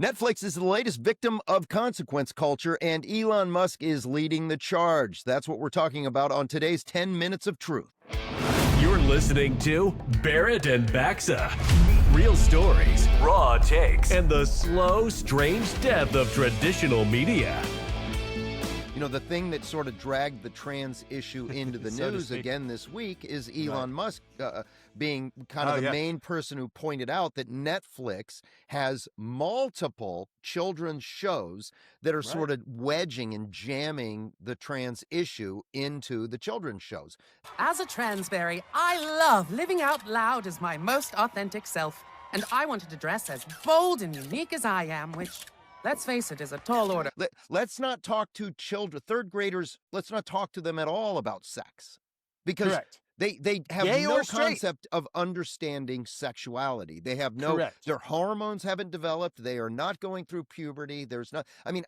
Netflix is the latest victim of consequence culture, and Elon Musk is leading the charge. That's what we're talking about on today's 10 Minutes of Truth. You're listening to Barrett and Baxa. Real stories, raw takes, and the slow, strange death of traditional media. You know, the thing that sort of dragged the trans issue into the news again this week is Elon Musk being kind of the main person who pointed out that Netflix has multiple children's shows that are sort of wedging and jamming the trans issue into the children's shows. As a transberry, I love living out loud as my most authentic self. And I wanted to dress as bold and unique as I am, which, let's face it, is a tall order. Let's not talk to children, third graders, let's not talk to them at all about sex. Because they have no concept of understanding sexuality. They have their hormones haven't developed. They are not going through puberty.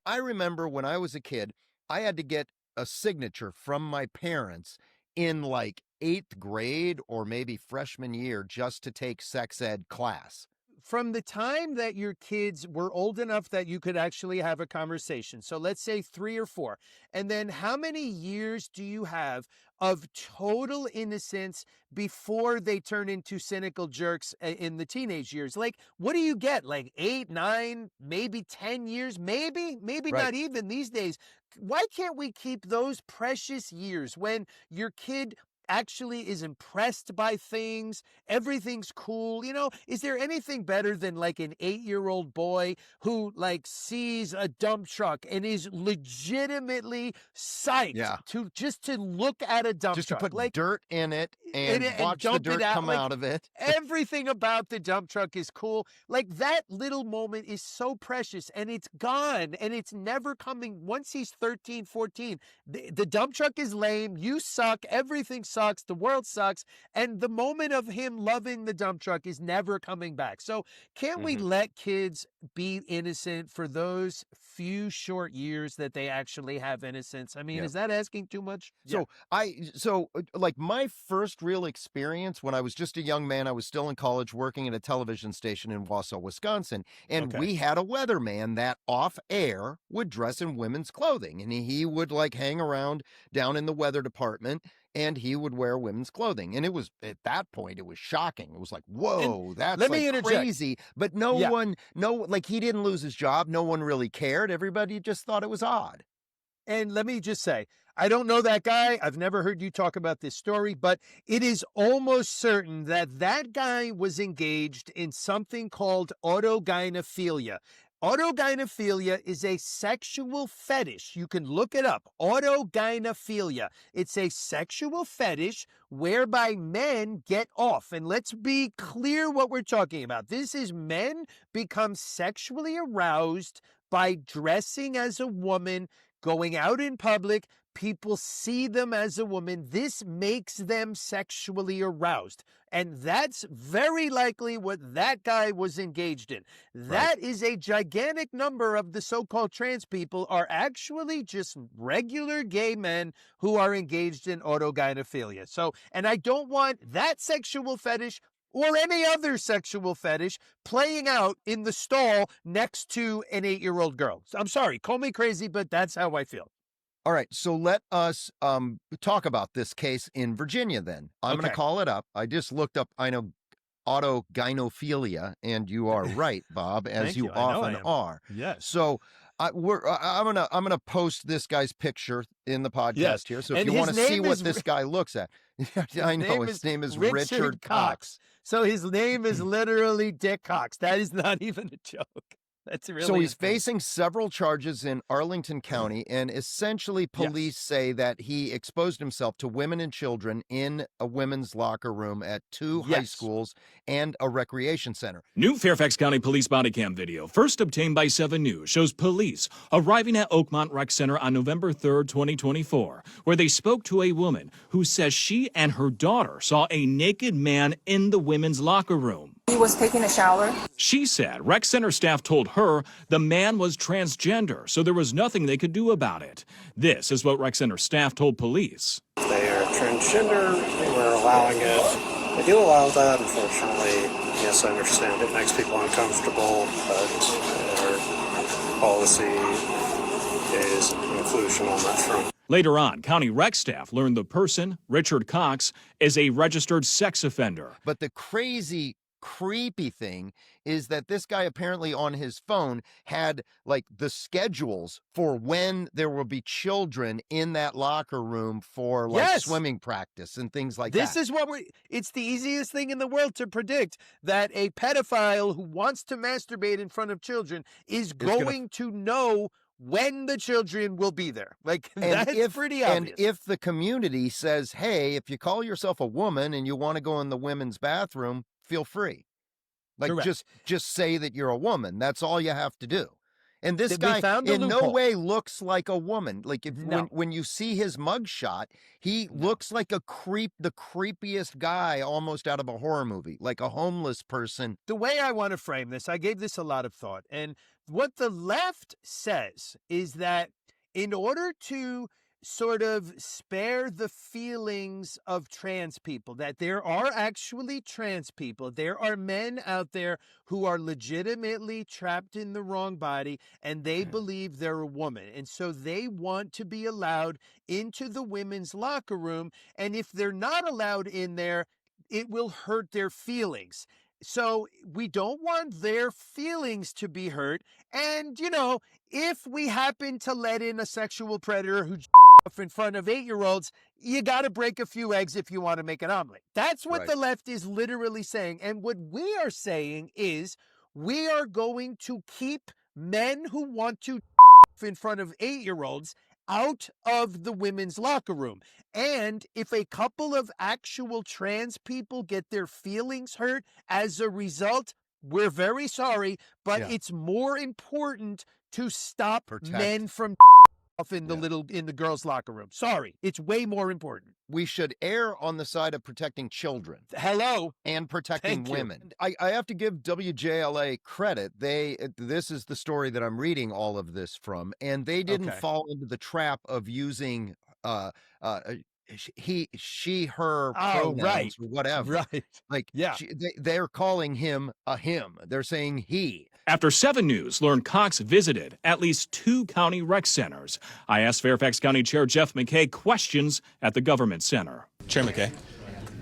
I remember when I was a kid, I had to get a signature from my parents in like 8th grade or maybe freshman year just to take sex ed class. From the time that your kids were old enough that you could actually have a conversation, so let's say 3 or 4, and then how many years do you have of total innocence before they turn into cynical jerks in the teenage years? Like, what do you get? Like 8, 9, maybe 10 years, maybe not even these days. Why can't we keep those precious years when your kid actually is impressed by things, everything's cool? You know, is there anything better than like an 8-year-old boy who like sees a dump truck and is legitimately psyched to look at a dump truck, just to put like dirt in it and watch the dirt come out of it? Everything about the dump truck is cool. Like, that little moment is so precious, and it's gone, and it's never coming. Once he's 13, 14, the dump truck is lame, you suck, everything sucks, the world sucks, and the moment of him loving the dump truck is never coming back. So can't we let kids be innocent for those few short years that they actually have innocence? I mean, is that asking too much? So like my first real experience when I was just a young man, I was still in college working at a television station in Wausau, Wisconsin, and we had a weatherman that off air would dress in women's clothing, and he would like hang around down in the weather department, and he would wear women's clothing. And it was, at that point, it was shocking. It was like, whoa, that's crazy. But like he didn't lose his job. No one really cared. Everybody just thought it was odd. And let me just say, I don't know that guy. I've never heard you talk about this story, but it is almost certain that that guy was engaged in something called autogynephilia. Autogynephilia is a sexual fetish. You can look it up. Autogynephilia. It's a sexual fetish whereby men get off. And let's be clear what we're talking about. This is men become sexually aroused by dressing as a woman, going out in public. People see them as a woman. This makes them sexually aroused. And that's very likely what that guy was engaged in. That is a gigantic number of the so-called trans people are actually just regular gay men who are engaged in autogynephilia. So, and I don't want that sexual fetish or any other sexual fetish playing out in the stall next to an 8-year-old girl. So I'm sorry, call me crazy, but that's how I feel. All right, so let us talk about this case in Virginia then. I'm going to call it up. I just looked up, I know, autogynephilia, and you are right, Bob, as you often are. Yes. So I'm gonna post this guy's picture in the podcast here. So if you want to see what this guy looks at, I know his name is Richard Cox. So his name is literally Dick Cox. That is not even a joke. That's really so he's facing several charges in Arlington County, and essentially police say that he exposed himself to women and children in a women's locker room at 2 high schools and a recreation center. New Fairfax County Police body cam video, first obtained by 7 News, shows police arriving at Oakmont Rec Center on November 3rd, 2024, where they spoke to a woman who says she and her daughter saw a naked man in the women's locker room. He was taking a shower. She said rec center staff told her the man was transgender, so there was nothing they could do about it. This is what rec center staff told police. They are transgender. We're allowing it. They do allow that, unfortunately. Yes, I understand it makes people uncomfortable, but policy is inclusion on that front. Later on, county rec staff learned the person, Richard Cox, is a registered sex offender. But the crazy, creepy thing is that this guy apparently on his phone had like the schedules for when there will be children in that locker room for like swimming practice and things like that. This is what it's the easiest thing in the world to predict, that a pedophile who wants to masturbate in front of children is going to know when the children will be there. Like, that's pretty obvious. And if the community says, hey, if you call yourself a woman and you want to go in the women's bathroom, feel free. Like, just say that you're a woman. That's all you have to do. And this guy in no way looks like a woman. Like, when you see his mugshot, he looks like the creepiest guy almost out of a horror movie, like a homeless person. The way I want to frame this, I gave this a lot of thought. And what the left says is that in order to sort of spare the feelings of trans people, that there are actually trans people, there are men out there who are legitimately trapped in the wrong body and they believe they're a woman. And so they want to be allowed into the women's locker room. And if they're not allowed in there, it will hurt their feelings. So we don't want their feelings to be hurt. And, you know, if we happen to let in a sexual predator who in front of 8-year-olds, you got to break a few eggs if you want to make an omelet. That's what the left is literally saying. And what we are saying is we are going to keep men who want to in front of 8-year-olds out of the women's locker room. And if a couple of actual trans people get their feelings hurt as a result, we're very sorry, but it's more important to stop men from in the girls' locker room. Sorry, it's way more important. We should err on the side of protecting children. And protecting women. I have to give WJLA credit. This is the story that I'm reading all of this from, and they didn't fall into the trap of using he, she, her pronouns or whatever. Like, they're calling him a him. They're saying he. After 7 News learned Cox visited at least 2 county rec centers, I asked Fairfax County Chair Jeff McKay questions at the government center. Chair McKay,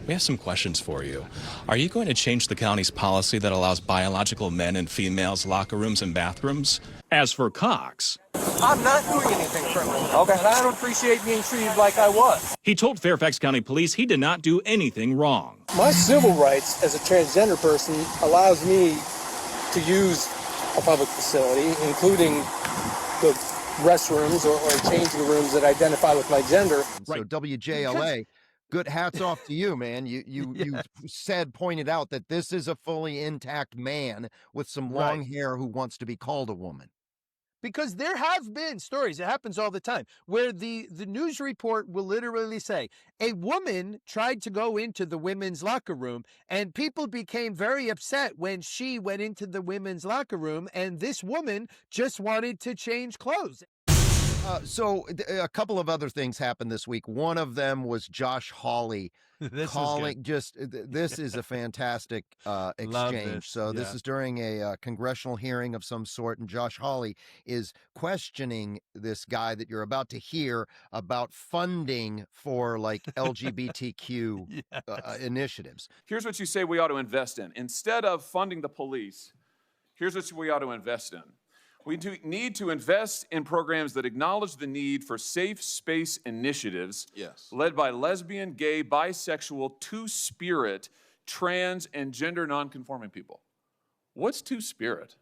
we have some questions for you. Are you going to change the county's policy that allows biological men and females locker rooms and bathrooms? As for Cox, I'm not doing anything criminal. Okay. And I don't appreciate being treated like I was. He told Fairfax County Police he did not do anything wrong. My civil rights as a transgender person allows me to use a public facility, including the restrooms or changing rooms that identify with my gender. So WJLA, good hats off to you, man. You pointed out that this is a fully intact man with some long hair who wants to be called a woman. Because there have been stories, it happens all the time, where the news report will literally say, a woman tried to go into the women's locker room, and people became very upset when she went into the women's locker room, and this woman just wanted to change clothes. So a couple of other things happened this week. One of them was Josh Hawley calling. This is a fantastic exchange. So this is during a congressional hearing of some sort, and Josh Hawley is questioning this guy that you're about to hear about funding for like LGBTQ initiatives. Here's what you say we ought to invest in. Instead of funding the police, here's what we ought to invest in. We need to invest in programs that acknowledge the need for safe space initiatives led by lesbian, gay, bisexual, two-spirit, trans, and gender nonconforming people. What's two-spirit?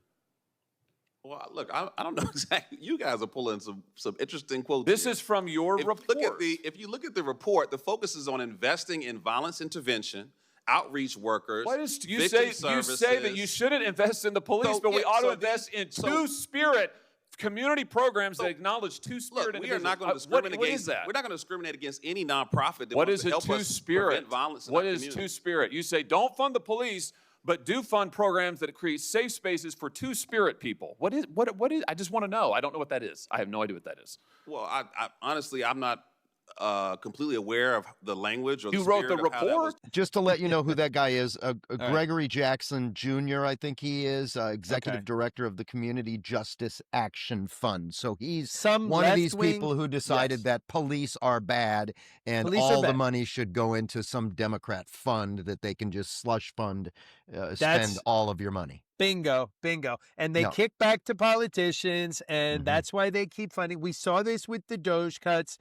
Well, look, I don't know exactly. You guys are pulling some interesting quotes. This is from your report. If you look at the report, the focus is on investing in violence intervention, outreach workers. You say that you shouldn't invest in the police, but we ought to invest in two-spirit community programs that acknowledge two-spirit individuals. We are not going to discriminate what is that? We're not going to discriminate against any nonprofit that what wants is to help us prevent violence in our community. What is two-spirit? You say don't fund the police, but do fund programs that create safe spaces for two-spirit people. What is? I just want to know. I don't know what that is. I have no idea what that is. Well, I honestly, I'm not completely aware of the language or the You wrote the spirit of how that report? was- Just to let you know who that guy is, Gregory Jackson Jr., I think he is, executive director of the Community Justice Action Fund. So he's one of these people who decided that police are bad and all the money should go into some Democrat fund that they can just slush fund, spend all of your money. Bingo, bingo. And they kick back to politicians, and that's why they keep funding. We saw this with the Doge cuts.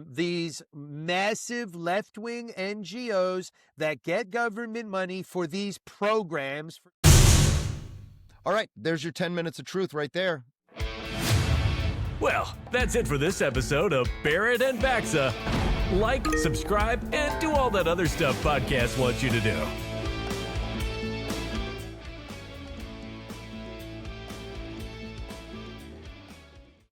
These massive left-wing NGOs that get government money for these programs. All right, there's your 10 minutes of truth right there. Well, that's it for this episode of Barrett and Baxa. Like, subscribe, and do all that other stuff podcasts want you to do.